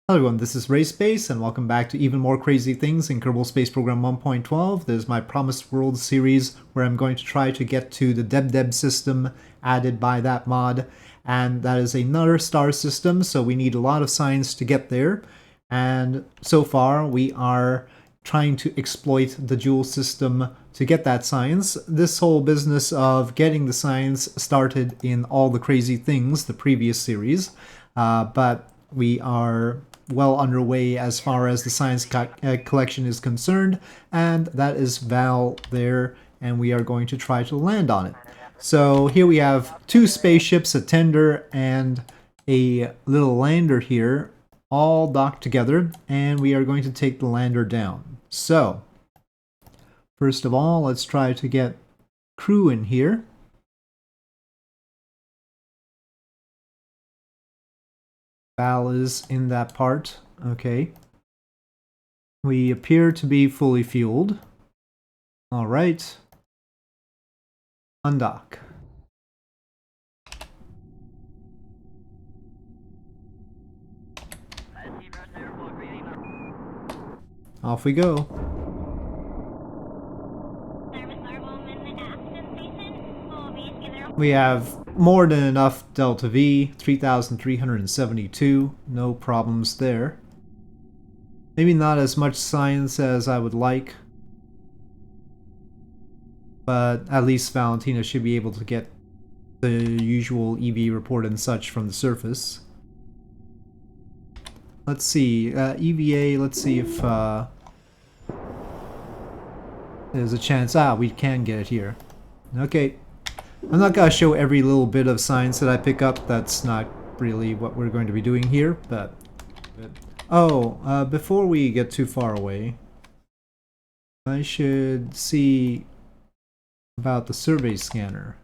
Hello everyone, this is RaySpace, and welcome back to even more crazy things in Kerbal Space Program 1.12. This is my Promised World series, where I'm going to try to get to the Deb system added by that mod, and that is another star system, so we need a lot of science to get there. And so far, we are trying to exploit the Joule system to get that science. This whole business of getting the science started in All the Crazy Things, the previous series, but we are well underway as far as the science collection is concerned, and that is Vall there, and we are going to try to land on it. So here we have two spaceships, a tender and a little lander here, all docked together, and we are going to take the lander down. So first of all, let's try to get crew in here. Vall is in that part. Okay. We appear to be fully fueled. Alright. Undock. Off we go. We have more than enough Delta V, 3,372, no problems there. Maybe not as much science as I would like, but at least Valentina should be able to get the usual EV report and such from the surface. Let's see, EVA, let's see if there's a chance. We can get it here. Okay. I'm not going to show every little bit of science that I pick up. That's not really what we're going to be doing here, but... before we get too far away, I should see about the survey scanner.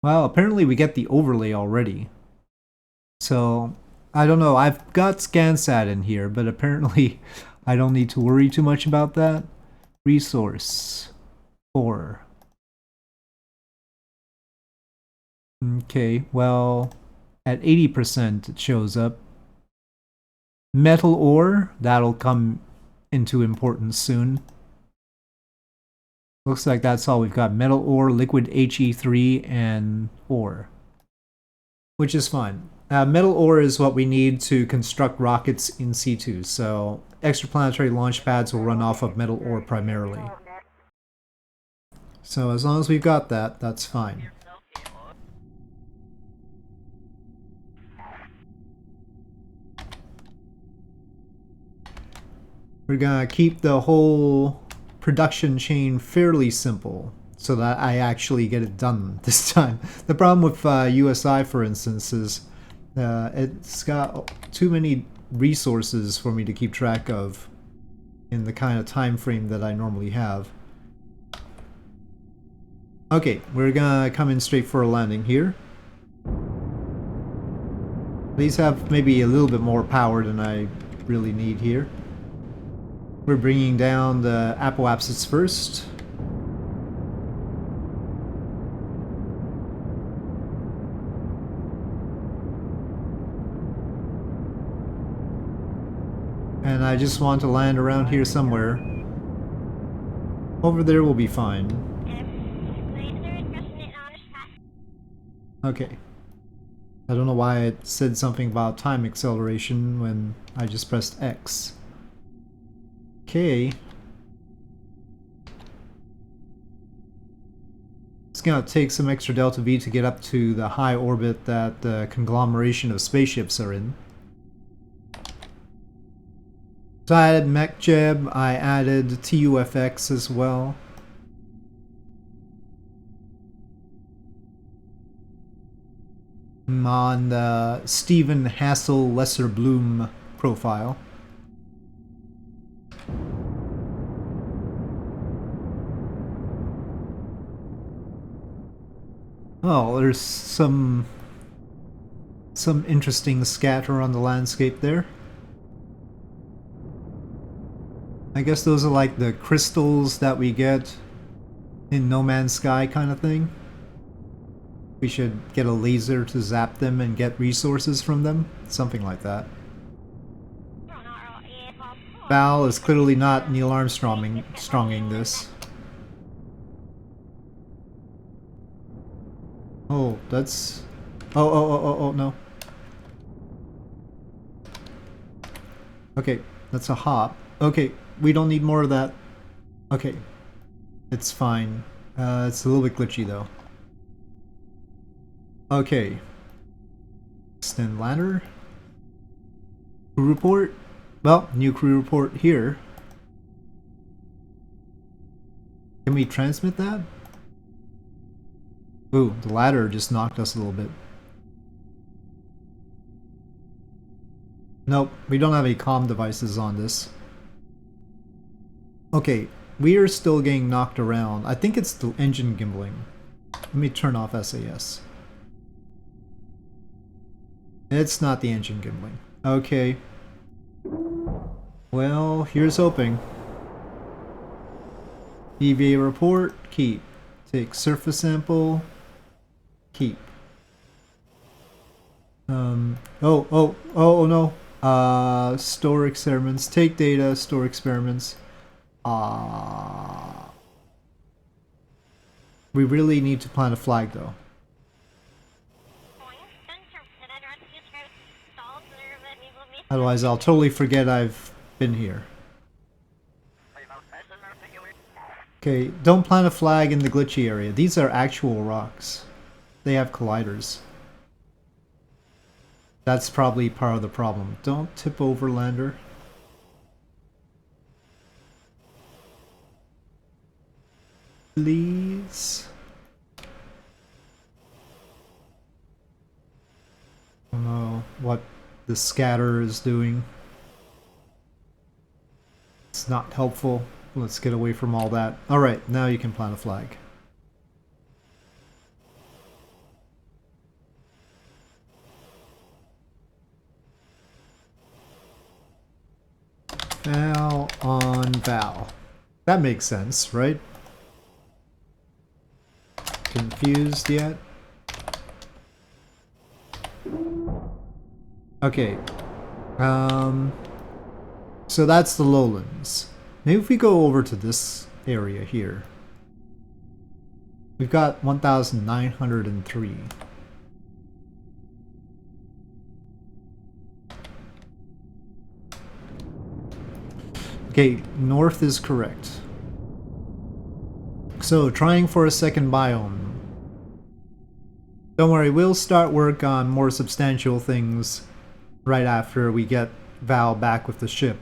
Well, apparently we get the overlay already. So, I don't know. I've got ScanSat in here, but apparently I don't need to worry too much about that. Resource 4. Okay, well, at 80% it shows up. Metal ore, that'll come into importance soon. Looks like that's all we've got. Metal ore, liquid He3, and ore. Which is fine. Metal ore is what we need to construct rockets in C2, so extraplanetary launch pads will run off of metal ore primarily. So as long as we've got that, that's fine. We're gonna keep the whole production chain fairly simple so that I actually get it done this time. The problem with USI, for instance, is it's got too many resources for me to keep track of in the kind of time frame that I normally have. Okay, we're gonna come in straight for a landing here. These have maybe a little bit more power than I really need here. We're bringing down the apoapsis first. And I just want to land around here somewhere. Over there will be fine. Okay. I don't know why it said something about time acceleration when I just pressed X. Okay. It's gonna take some extra Delta V to get up to the high orbit that the conglomeration of spaceships are in. So I added MechJeb, I added TUFX as well. I'm on the Stephen Hassel Lesser Bloom profile. Oh, there's some interesting scatter on the landscape there. I guess those are like the crystals that we get in No Man's Sky kind of thing. We should get a laser to zap them and get resources from them. Something like that. Vall is clearly not Neil Armstronging this. Oh, that's... Oh, no. Okay, that's a hop. Okay, we don't need more of that. Okay, it's fine. It's a little bit glitchy though. Okay. Extend ladder. Crew report. Well, new crew report here. Can we transmit that? Ooh, the ladder just knocked us a little bit. Nope, we don't have any comm devices on this. Okay, we are still getting knocked around. I think it's the engine gimbling. Let me turn off SAS. It's not the engine gimbling. Okay. Well, here's hoping. EVA report, keep. Take surface sample, keep. Oh no. Store experiments, take data, store experiments. We really need to plant a flag though. Otherwise I'll totally forget I've been here. Okay, don't plant a flag in the glitchy area. These are actual rocks. They have colliders. That's probably part of the problem. Don't tip over, lander. Please. I don't know what the scatter is doing. It's not helpful. Let's get away from all that. Alright, now you can plant a flag. Vall on Vall. That makes sense, right? Confused yet? Okay. So that's the lowlands. Maybe if we go over to this area here. We've got 1,903. Okay, north is correct. So, trying for a second biome. Don't worry, we'll start work on more substantial things right after we get Vall back with the ship.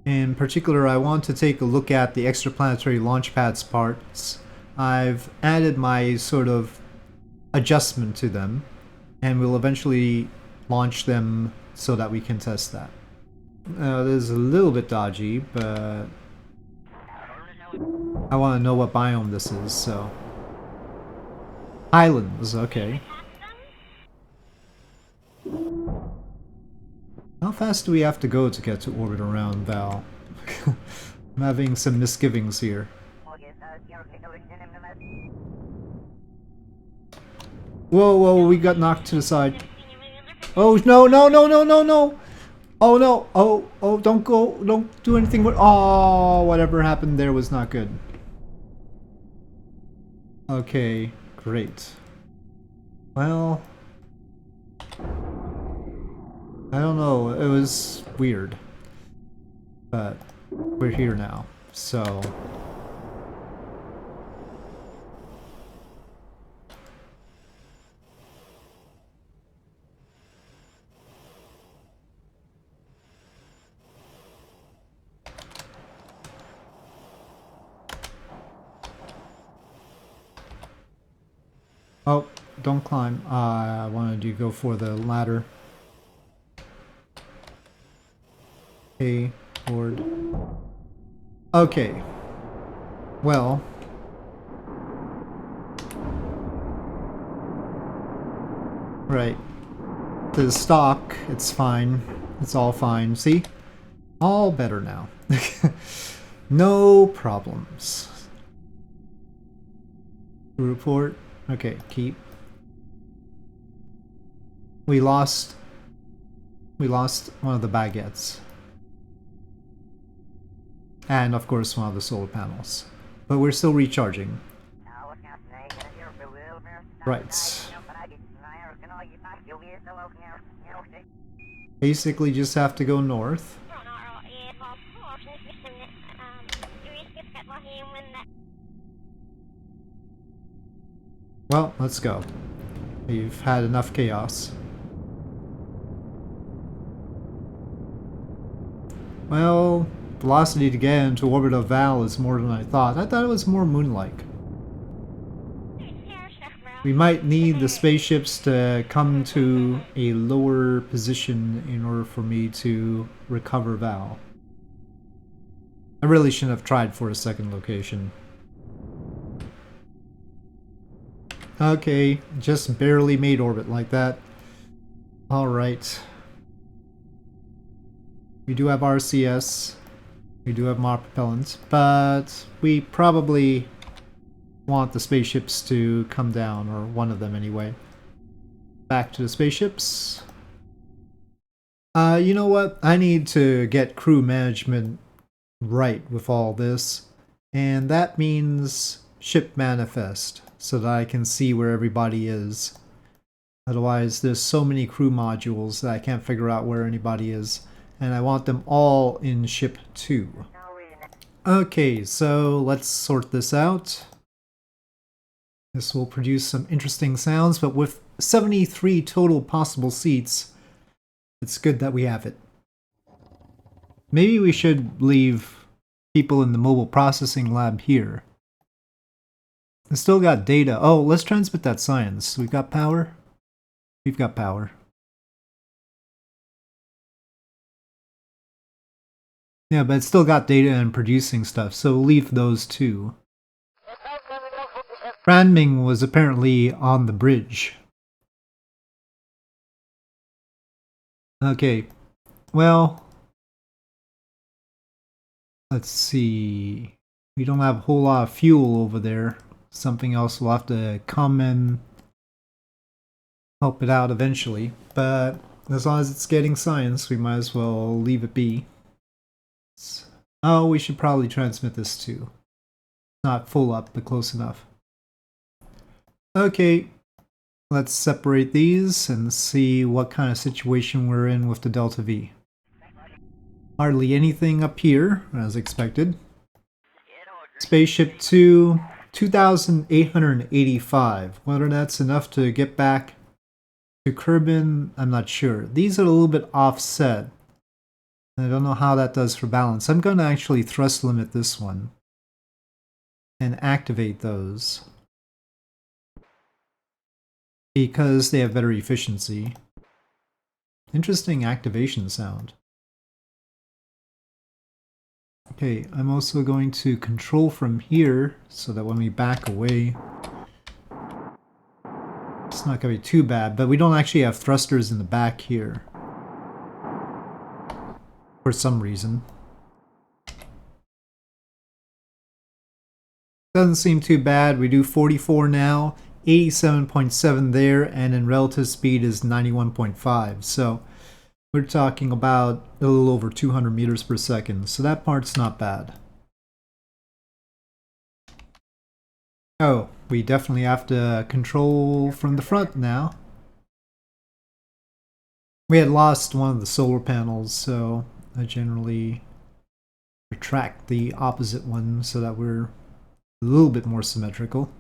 In particular, I want to take a look at the extraplanetary launch pads parts. I've added my sort of adjustment to them, and we'll eventually launch them so that we can test that. This is a little bit dodgy, but I want to know what biome this is, so... Islands, okay. How fast do we have to go to get to orbit around Vall? I'm having some misgivings here. Whoa, we got knocked to the side. Oh, no! Oh no! Oh, don't go, don't do anything with— oh, whatever happened there was not good. Okay, great. Well... I don't know, it was weird. But we're here now, so... Oh, don't climb. I wanted you to go for the ladder. Okay, board. Okay. Well. Right. The stock, it's fine. It's all fine. See? All better now. No problems. Report. Okay, keep. We lost one of the baguettes. And of course one of the solar panels. But we're still recharging. Right. Basically just have to go north. Well, let's go. We've had enough chaos. Well, velocity to get into Orbital Vall is more than I thought. I thought it was more moon-like. We might need the spaceships to come to a lower position in order for me to recover Vall. I really shouldn't have tried for a second location. Okay, just barely made orbit like that. Alright. We do have RCS. We do have more propellant, but we probably want the spaceships to come down, or one of them anyway. Back to the spaceships. You know what? I need to get crew management right with all this, and that means ship manifest, so that I can see where everybody is. Otherwise, there's so many crew modules that I can't figure out where anybody is, and I want them all in ship 2. Okay, so let's sort this out. This will produce some interesting sounds, but with 73 total possible seats, it's good that we have it. Maybe we should leave people in the mobile processing lab here. I still got data. Oh, let's transmit that science. We've got power? We've got power. Yeah, but it's still got data and producing stuff, so we'll leave those two. Brandming was apparently on the bridge. Okay, well, let's see. We don't have a whole lot of fuel over there. Something else will have to come and help it out eventually. But as long as it's getting science, we might as well leave it be. Oh, we should probably transmit this too. Not full up, but close enough. Okay, let's separate these and see what kind of situation we're in with the Delta V. Hardly anything up here, as expected. Spaceship 2, 2,885. Whether that's enough to get back to Kerbin, I'm not sure. These are a little bit offset. I don't know how that does for balance. I'm going to actually thrust limit this one and activate those because they have better efficiency. Interesting activation sound. Okay, I'm also going to control from here so that when we back away, it's not going to be too bad, but we don't actually have thrusters in the back here for some reason. Doesn't seem too bad. We do 44 now, 87.7 there, and in relative speed is 91.5. So we're talking about a little over 200 meters per second. So that part's not bad. Oh, we definitely have to control from the front now. We had lost one of the solar panels, so I generally retract the opposite one so that we're a little bit more symmetrical.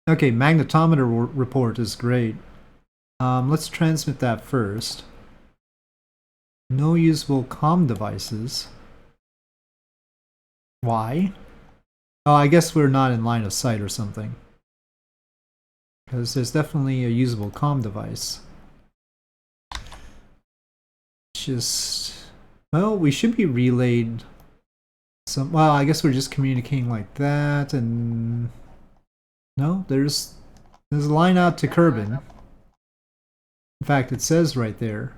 Okay, magnetometer report is great. Let's transmit that first. No usable comm devices. Why? Oh, I guess we're not in line of sight or something. Because there's definitely a usable comm device. Just... well, we should be relayed some... well, I guess we're just communicating like that, and... no, there's a line out to Kerbin. In fact, it says right there.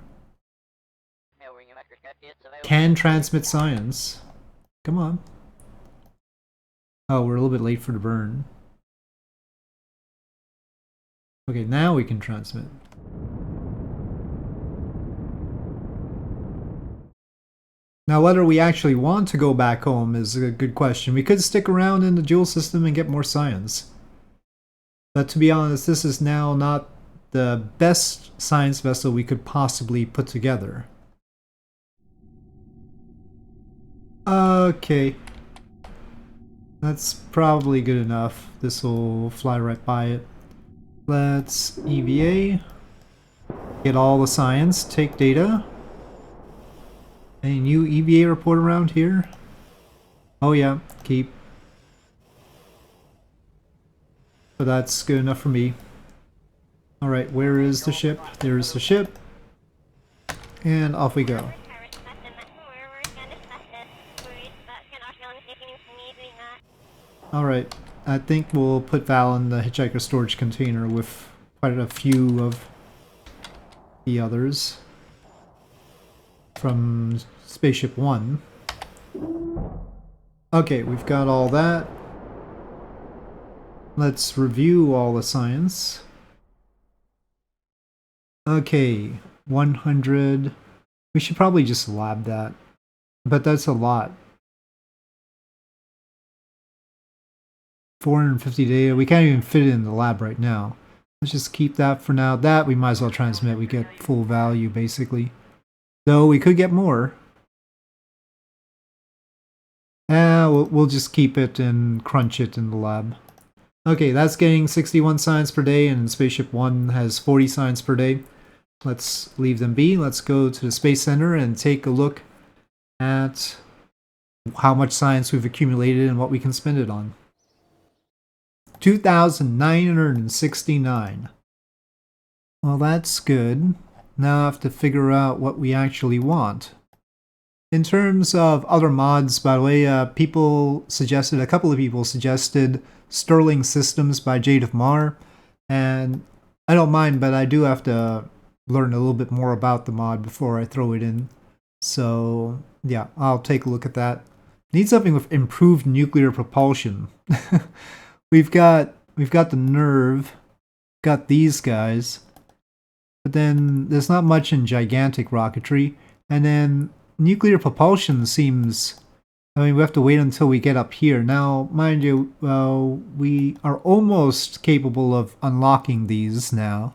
Can transmit science. Come on. Oh, we're a little bit late for the burn. Okay, now we can transmit. Now, whether we actually want to go back home is a good question. We could stick around in the dual system and get more science. But to be honest, this is now not the best science vessel we could possibly put together. Okay. That's probably good enough. This will fly right by it. Let's EVA. Get all the science. Take data. Any new EVA report around here? Oh yeah, keep. But that's good enough for me. Alright, where is the ship? There's the ship. And off we go. Alright, I think we'll put Vall in the hitchhiker storage container with quite a few of the others from Spaceship 1. Okay, we've got all that. Let's review all the science. Okay, 100. We should probably just lab that, but that's a lot. 450 data. We can't even fit it in the lab right now. Let's just keep that for now. That we might as well transmit. We get full value, basically. Though we could get more. We'll just keep it and crunch it in the lab. Okay, that's getting 61 science per day, and Spaceship 1 has 40 science per day. Let's leave them be. Let's go to the Space Center and take a look at how much science we've accumulated and what we can spend it on. 2,969. Well, that's good. Now I have to figure out what we actually want. In terms of other mods, by the way, a couple of people suggested Sterling Systems by Jade of Mar, and I don't mind, but I do have to learn a little bit more about the mod before I throw it in. So yeah, I'll take a look at that. Need something with improved nuclear propulsion. We've got the Nerve, got these guys, but then there's not much in gigantic rocketry, and then nuclear propulsion seems, I mean, we have to wait until we get up here. Now, mind you, we are almost capable of unlocking these now.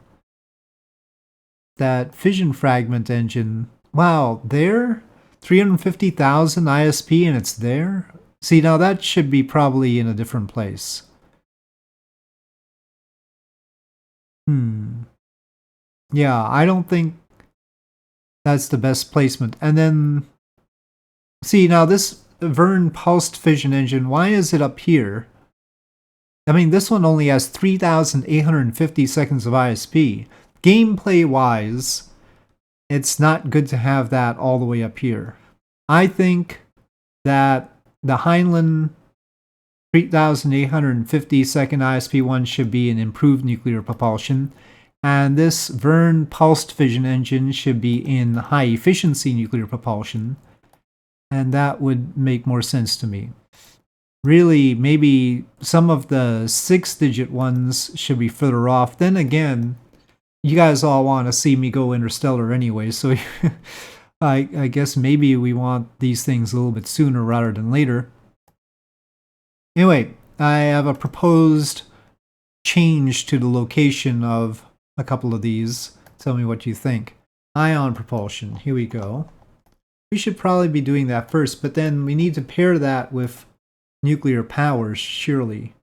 That fission fragment engine, wow, there? 350,000 ISP and it's there? See, now that should be probably in a different place. Yeah, I don't think that's the best placement. And then, see, now this Vern pulsed fission engine, why is it up here? I mean, this one only has 3,850 seconds of ISP. Gameplay-wise, it's not good to have that all the way up here. I think that the Heinlein 3,850 second ISP one should be an improved nuclear propulsion, and this Vern pulsed fission engine should be in high efficiency nuclear propulsion, and that would make more sense to me. Really, maybe some of the 6-digit ones should be further off. Then again, you guys all want to see me go interstellar anyway, so I guess maybe we want these things a little bit sooner rather than later. Anyway, I have a proposed change to the location of a couple of these. Tell me what you think. Ion propulsion, here we go. We should probably be doing that first, but then we need to pair that with nuclear power, surely.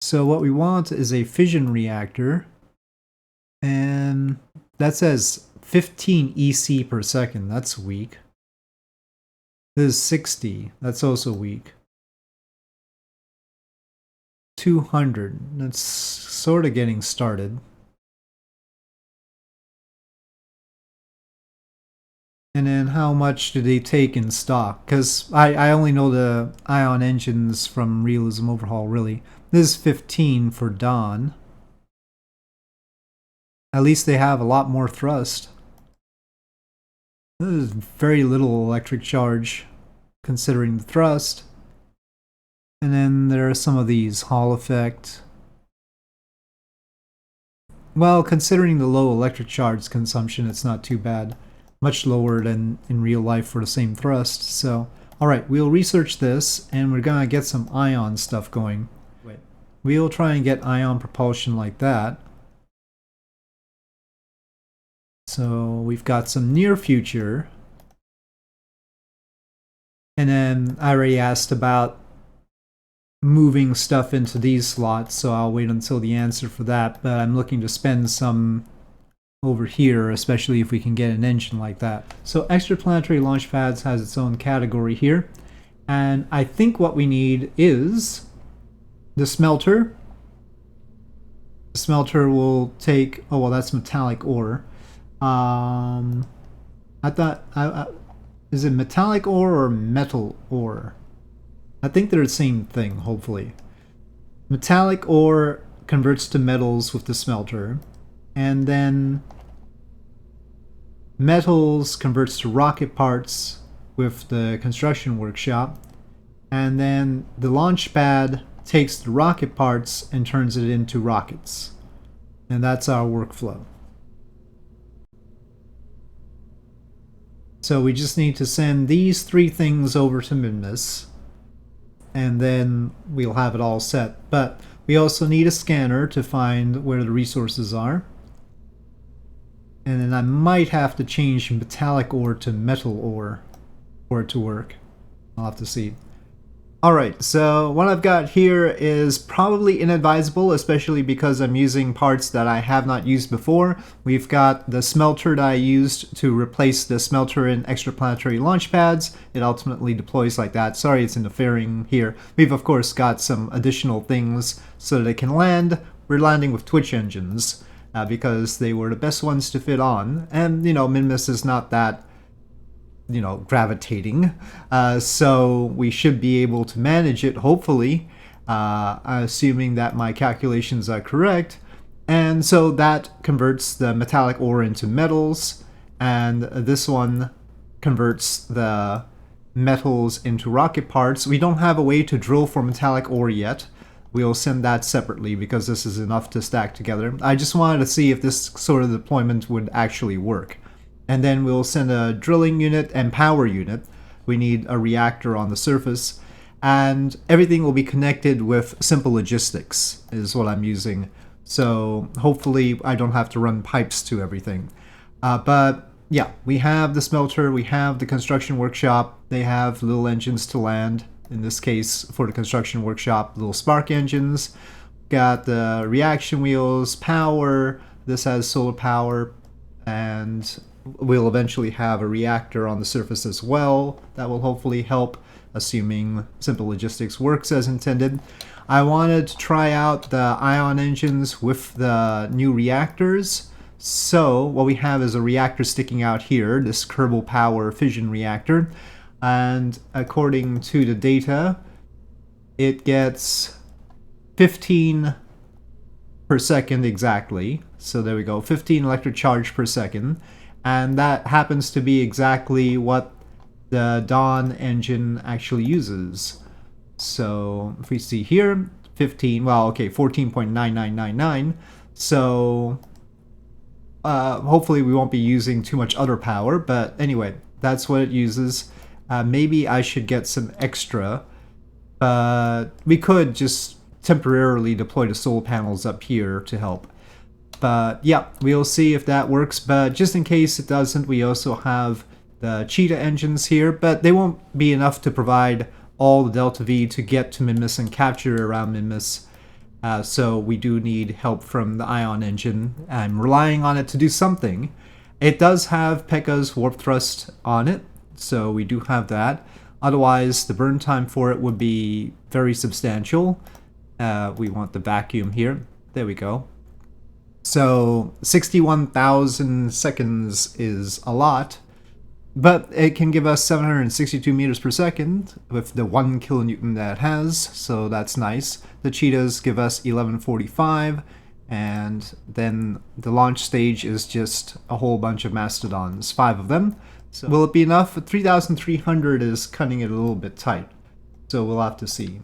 So what we want is a fission reactor, and that says 15 EC per second. That's weak. This is 60. That's also weak. 200. That's sort of getting started. And then how much do they take in stock? Because I only know the ion engines from Realism Overhaul, really. This is 15 for Dawn. At least they have a lot more thrust. This is very little electric charge, considering the thrust. And then there are some of these Hall effect. Well, considering the low electric charge consumption, it's not too bad. Much lower than in real life for the same thrust. So, alright, we'll research this, and we're gonna get some ion stuff going. We'll try and get ion propulsion like that. So we've got some near future. And then I already asked about moving stuff into these slots, so I'll wait until the answer for that. But I'm looking to spend some over here, especially if we can get an engine like that. So extraplanetary launch pads has its own category here. And I think what we need is the smelter. The smelter will take, oh well, that's metallic ore. I thought, is it metallic ore or metal ore? I think they're the same thing, hopefully. Metallic ore converts to metals with the smelter, and then metals converts to rocket parts with the construction workshop, and then the launch pad takes the rocket parts and turns it into rockets. And that's our workflow. So we just need to send these three things over to Minmus, and then we'll have it all set. But we also need a scanner to find where the resources are. And then I might have to change metallic ore to metal ore for it to work. I'll have to see. Alright, so what I've got here is probably inadvisable, especially because I'm using parts that I have not used before. We've got the smelter that I used to replace the smelter in extraplanetary launch pads. It ultimately deploys like that. Sorry it's interfering here. We've of course got some additional things so that it can land. We're landing with Twitch engines because they were the best ones to fit on. And, you know, Minmus is not that, you know, gravitating, so we should be able to manage it, hopefully, assuming that my calculations are correct. And so that converts the metallic ore into metals, and this one converts the metals into rocket parts. We don't have a way to drill for metallic ore yet. We'll send that separately because this is enough to stack together. I just wanted to see if this sort of deployment would actually work. And then we'll send a drilling unit and power unit. We need a reactor on the surface. And everything will be connected with simple logistics, is what I'm using. So hopefully I don't have to run pipes to everything. But yeah, we have the smelter, we have the construction workshop. They have little engines to land. In this case, for the construction workshop, little spark engines. Got the reaction wheels, power. This has solar power. And we'll eventually have a reactor on the surface as well. That will hopefully help, assuming simple logistics works as intended. I wanted to try out the ion engines with the new reactors. So what we have is a reactor sticking out here, this Kerbal Power fission reactor. And according to the data, it gets 15 per second exactly. So there we go, 15 electric charge per second. And that happens to be exactly what the Dawn engine actually uses. So if we see here, 15, well, okay, 14.9999. So hopefully we won't be using too much other power, but anyway, that's what it uses. Maybe I should get some extra, but we could just temporarily deploy the solar panels up here to help. But yeah, we'll see if that works, but just in case it doesn't, we also have the Cheetah engines here, but they won't be enough to provide all the Delta V to get to Minmus and capture around Minmus. So we do need help from the ion engine. I'm relying on it to do something. It does have Pekka's warp thrust on it, so we do have that. Otherwise, the burn time for it would be very substantial. We want the vacuum here. There we go. So 61,000 seconds is a lot, but it can give us 762 meters per second with the 1 kilonewton that it has, so that's nice. The Cheetahs give us 1145, and then the launch stage is just a whole bunch of Mastodons, 5 of them. So will it be enough? 3,300 is cutting it a little bit tight, so we'll have to see.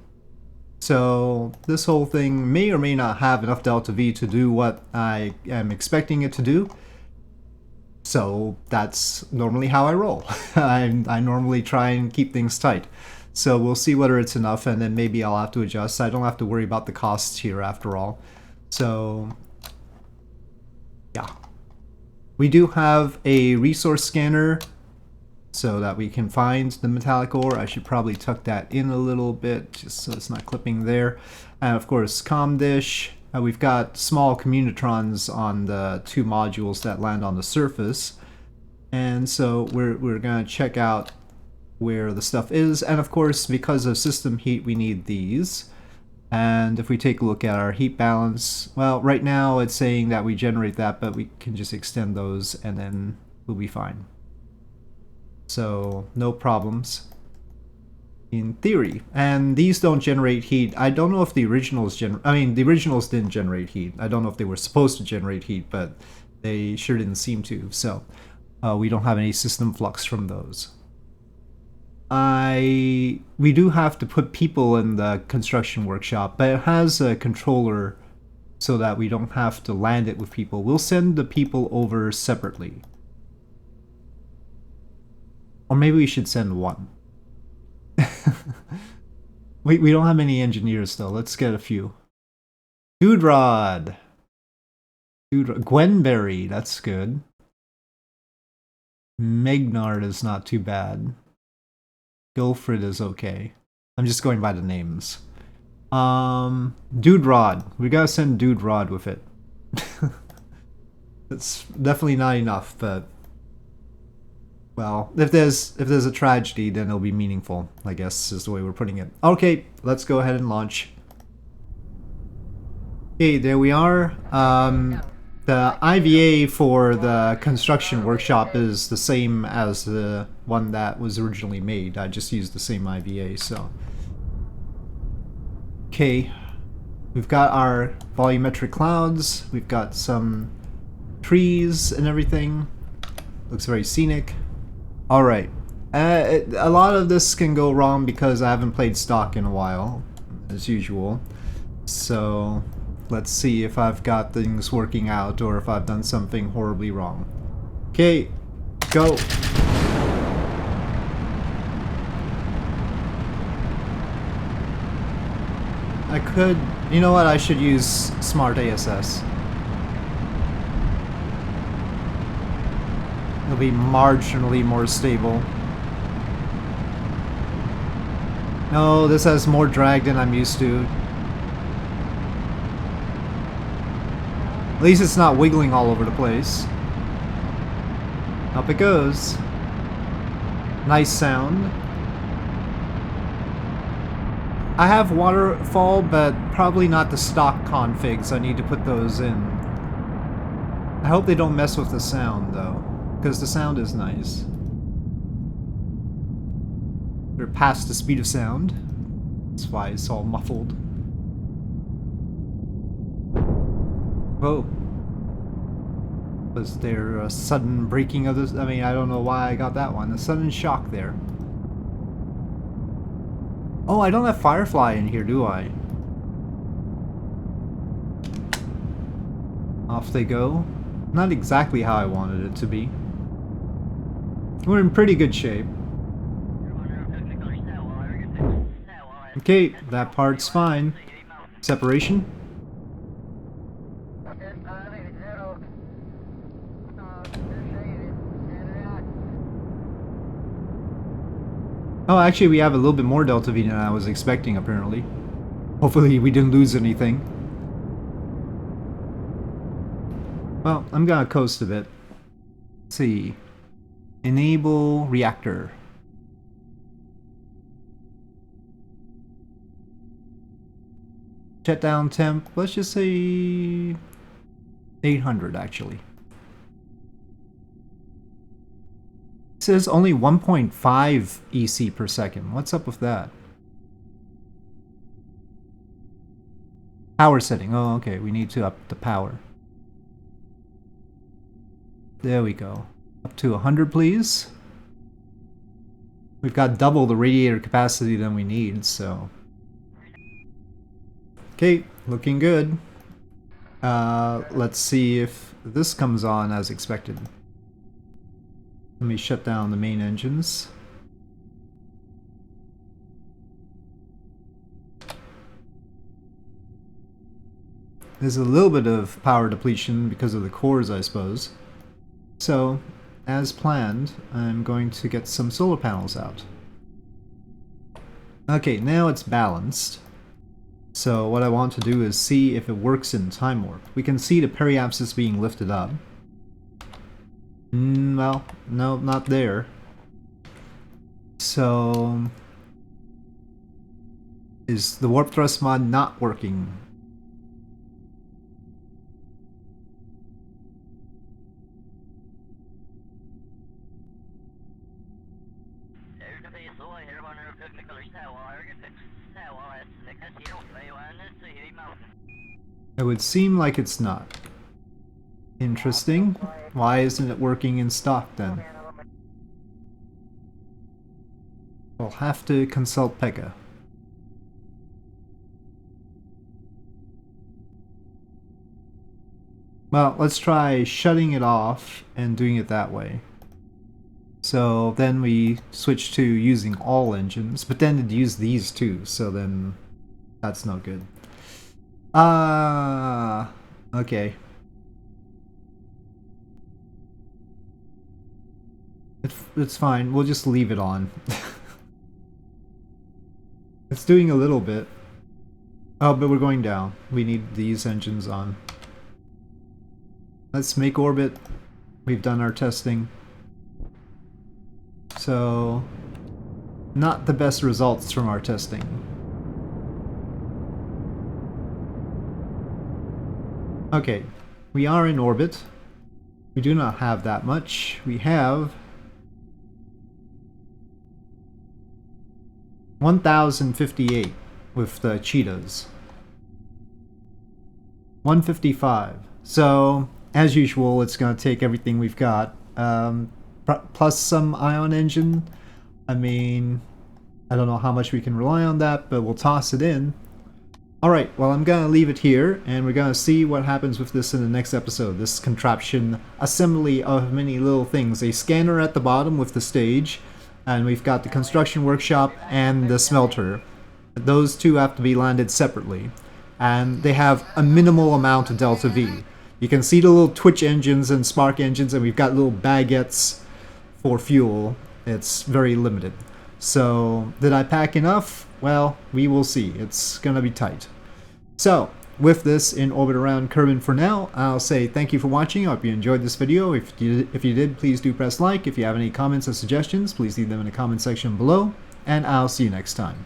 So this whole thing may or may not have enough delta V to do what I am expecting it to do. So that's normally how I roll. I normally try and keep things tight. So we'll see whether it's enough, and then maybe I'll have to adjust. I don't have to worry about the costs here after all. So yeah. We do have a resource scanner so that we can find the metallic ore. I should probably tuck that in a little bit just so it's not clipping there. And of course, comm dish. We've got small communitrons on the two modules that land on the surface. And so we're going to check out where the stuff is. And of course, because of system heat, we need these. And if we take a look at our heat balance, well, right now it's saying that we generate that, but we can just extend those and then we'll be fine. So no problems in theory. And these don't generate heat. I don't know if the originals the originals didn't generate heat. I don't know if they were supposed to generate heat, but they sure didn't seem to. So we don't have any system flux from those. We do have to put people in the construction workshop, but it has a controller so that we don't have to land it with people. We'll send the people over separately. Or maybe we should send one. we don't have any engineers though. Let's get a few. Dude-Rod. Gwenberry, that's good. Megnard is not too bad. Gilfred is okay. I'm just going by the names. Dude-Rod. We gotta send Dude-Rod with it. It's definitely not enough, but well, if there's a tragedy, then it'll be meaningful, I guess is the way we're putting it. Okay, let's go ahead and launch. Okay, there we are. The IVA for the construction workshop is the same as the one that was originally made. I just used the same IVA, so. Okay, we've got our volumetric clouds, we've got some trees and everything. Looks very scenic. Alright, a lot of this can go wrong because I haven't played stock in a while, as usual. So let's see if I've got things working out or if I've done something horribly wrong. Okay, go. I could, you know what, I should use Smart ASS. It'll be marginally more stable. No, this has more drag than I'm used to. At least it's not wiggling all over the place. Up it goes. Nice sound. I have waterfall, but probably not the stock configs. I need to put those in. I hope they don't mess with the sound, though, because the sound is nice. We're past the speed of sound. That's why it's all muffled. Whoa. Was there a sudden breaking of this? I mean, I don't know why I got that one. A sudden shock there. Oh, I don't have Firefly in here, do I? Off they go. Not exactly how I wanted it to be. We're in pretty good shape. Okay, that part's fine. Separation. Oh, actually we have a little bit more Delta V than I was expecting, apparently. Hopefully we didn't lose anything. Well, I'm gonna coast a bit. Let's see. Enable reactor. Shutdown temp, let's just say 800 actually. It says only 1.5 EC per second. What's up with that? Power setting. Oh, okay. We need to up the power. There we go. Up to 100, please. We've got double the radiator capacity than we need, so. Okay, looking good. Let's see if this comes on as expected. Let me shut down the main engines. There's a little bit of power depletion because of the cores, I suppose. So, as planned, I'm going to get some solar panels out. Okay, now it's balanced. So what I want to do is see if it works in time warp. We can see the periapsis being lifted up. Well, no, not there. So, is the warp thrust mod not working? It would seem like it's not. Interesting. Why isn't it working in stock then? We'll have to consult Pekka. Well, let's try shutting it off and doing it that way. So then we switch to using all engines, but then it used these too, so then that's no good. Okay. It's fine, we'll just leave it on. It's doing a little bit. Oh, but we're going down. We need these engines on. Let's make orbit. We've done our testing. So, not the best results from our testing. Okay, we are in orbit. We do not have that much. We have 1,058 with the cheetahs. 155. So, as usual, it's going to take everything we've got. Plus some ion engine. I mean, I don't know how much we can rely on that, but we'll toss it in. Alright, well I'm gonna leave it here, and we're gonna see what happens with this in the next episode. This contraption assembly of many little things. A scanner at the bottom with the stage, and we've got the construction workshop and the smelter. Those two have to be landed separately, and they have a minimal amount of delta V. You can see the little twitch engines and spark engines, and we've got little baguettes for fuel. It's very limited. So, did I pack enough? Well, we will see. It's gonna be tight. So, with this in orbit around Kerbin for now, I'll say thank you for watching. I hope you enjoyed this video. If you did, please do press like. If you have any comments or suggestions, please leave them in the comment section below, and I'll see you next time.